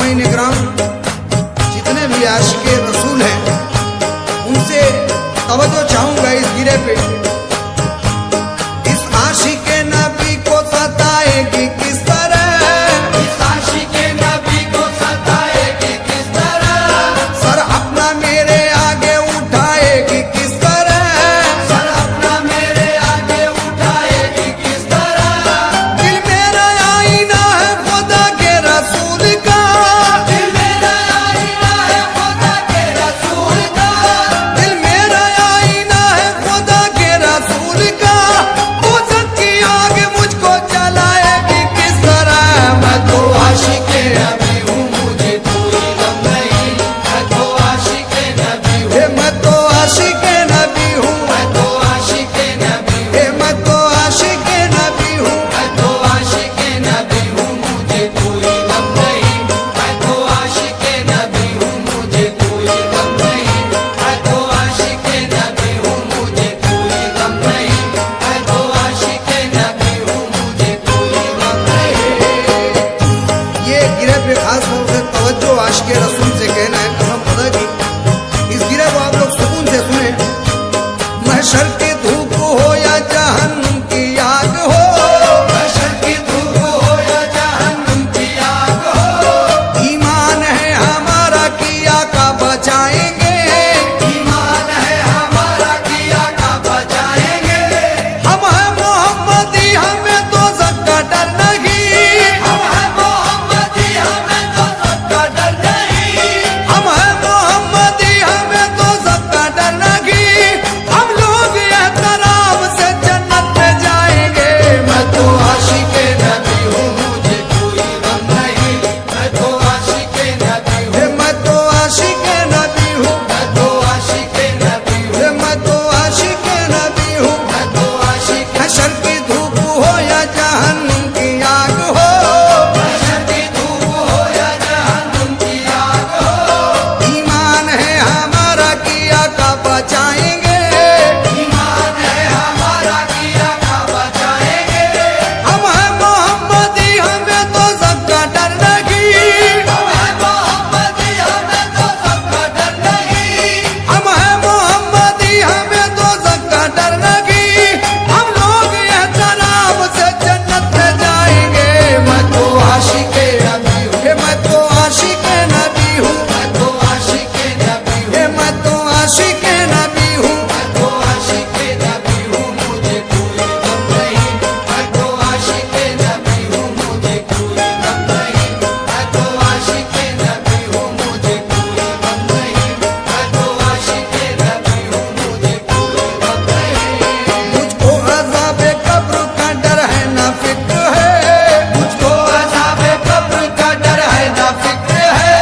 सामाइन इकराम, जितने भी आशिके रसूल हैं उनसे तवज्जो चाहूंगा इस गिरे पे। इस आशिके नबी को सताएगी किस तरह, इस आशिके नबी को सताएगी किस तरह, सर अपना मेरे आगे उठाएगी किस तरह, सर अपना मेरे आगे उठाएगी किस तरह। दिल मेरा आईना है खुदा के रसूल का, दिल मेरा आईना है खुदा के रसूल का, दिल मेरा आईना है खुदा के रसूल का। वो की आग मुझको जलाएगी किस तरह। मैं तो आशिके नबी हूँ, मुझे कोई गम नहीं। मैं तो आशिके नबी हूँ, मैं तो आशिके नबी हूँ, मैं तो आशिके नबी हूँ, मैं तो आशिके नबी हूँ। मैं तो आशिके नबी हूँ, मुझे कोई गम नहीं। मैं तो आशिके नबी हूँ, मुझे कोई गम नहीं। मैं तो आशिके नबी हूँ, मुझे कोई गम नहीं। मैं तो आशिके नबी हूँ, मुझे कोई गम नहीं। ये गिरह पे खास तौर से तवज्जो आशिके रसूल से कहना है कसम खुदा की। इस गिरह को आप लोग सुकून से सुने। महशर की धूप हो या जहन्नुम की आग हो, महशर की धूप हो या जहन्नुम की आग हो, ईमान है हमारा किया का बचाएंगे। ईमान है हमारा किया का बचाएंगे। हम है मोहम्मदी हमें दोज़ख का डर नहीं, हम है मोहम्मदी, हमें तो सबका डर नहीं। हम है मोहम्मदी हमें दोज़ख का डर नहीं। हम लोग एहतराम से जन्नत में जाएंगे। मैं तो आशिके नबी हूँ, मुझे कोई गम नहीं। मैं तो आशिके नबी हूँ, मैं तो आशिके नबी हूँ, मैं तो आशिके नबी हूँ, मैं तो आशिके नबी हूँ। मैं तो आशिके। हशर की धूप हो या जहन्नुम की आग हो, महशर की धूप हो या जहन्नुम की आग हो, ईमान है हमारा किया का बचाएंगे। ईमान है हमारा किया का बचाएंगे। हम है मोहम्मदी हमें दोज़ख का डर नहीं, हम है मोहम्मदी, हमें तो सबका डर नहीं। हम है मोहम्मदी हमें दोज़ख का डर नहीं। हम लोग एहतराम से जन्नत में जाएंगे। मैं तो आशिके नबी हूँ, मैं तो आशिके नबी हूँ, मैं तो आशिके नबी हूँ, मैं तो आशिके नबी हूँ। मैं तो आशिके नबी हूँ, मुझे कोई गम नहीं। मैं तो आशिके नबी हूँ, मुझे कोई गम नहीं। मैं तो आशिके नबी हूँ, मुझे कोई गम नहीं। मैं तो आशिके नबी हूँ, मुझे कोई गम नहीं। मुझको अज़ाबे कब्र का डर है ना फिक्र है, मुझको अज़ाबे कब्र का डर है ना फिक्र है।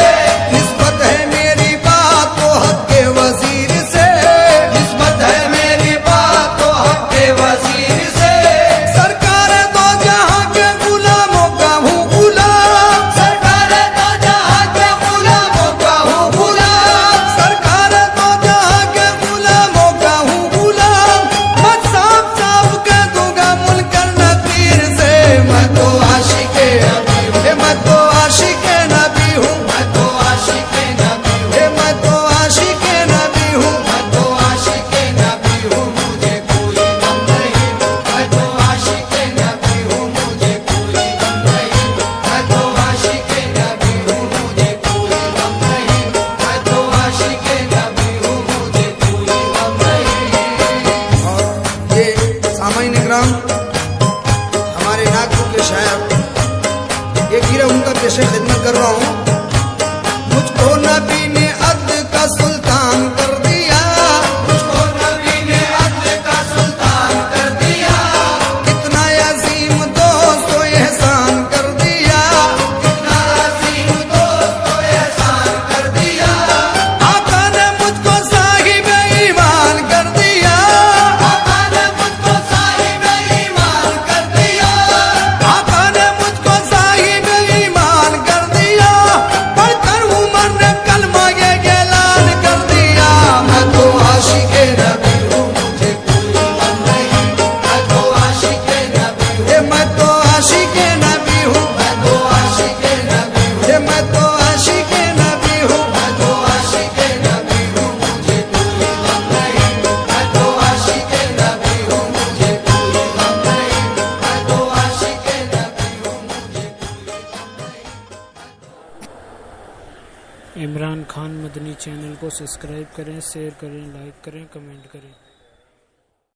निस्बत है मेरी बात तो हक के वजीर से। निस्बत है मेरी बात तो हक के वजीर से। सरकार दो जहां के गुलामों का हूँ गुलाम, सरकार तो जहाँ के गुलामों का हूँ गुलाम। सरकार दो जहां के गुलामों का हूँ गुलाम। मैं साफ साफ कह दूंगा मुनकर नकीर से। मैं तो आशिके नबी हूँ, मैं तो आशिके नबी हूँ, मैं तो आशिके नबी हूँ, मैं तो आशिके नबी हूँ। मैं तो आशिके नबी हूँ, मुझे कोई गम नहीं। मैं तो आशिके नबी हूँ, मुझे कोई गम नहीं। मैं तो आशिके नबी हूँ, मुझे कोई गम नहीं। मैं तो आशिके नबी हूँ, मुझे कोई गम नहीं। और ये सामाइन इकराम हमारे नागपुर के शायर, ये गिरह उनका पेश खिदमत कर रहा हूँ। मुझको नबी ने अद का सुल्तान कर दिया, मुझको नबी ने अदल का सुल्तान कर दिया। कितना अजीम दोस्त तो एहसान कर दिया। कितना अजीम दोस्त को एहसान कर दिया। आका ने मुझको साहिब ईमान कर दिया, आका ने मुझको साहिब ईमान कर दिया। आका ने मुझको साहिब ईमान कर दिया। पढ़कर उमर ने कलमा इमरान खान मदनी चैनल को सब्सक्राइब करें, शेयर करें, लाइक करें, कमेंट करें।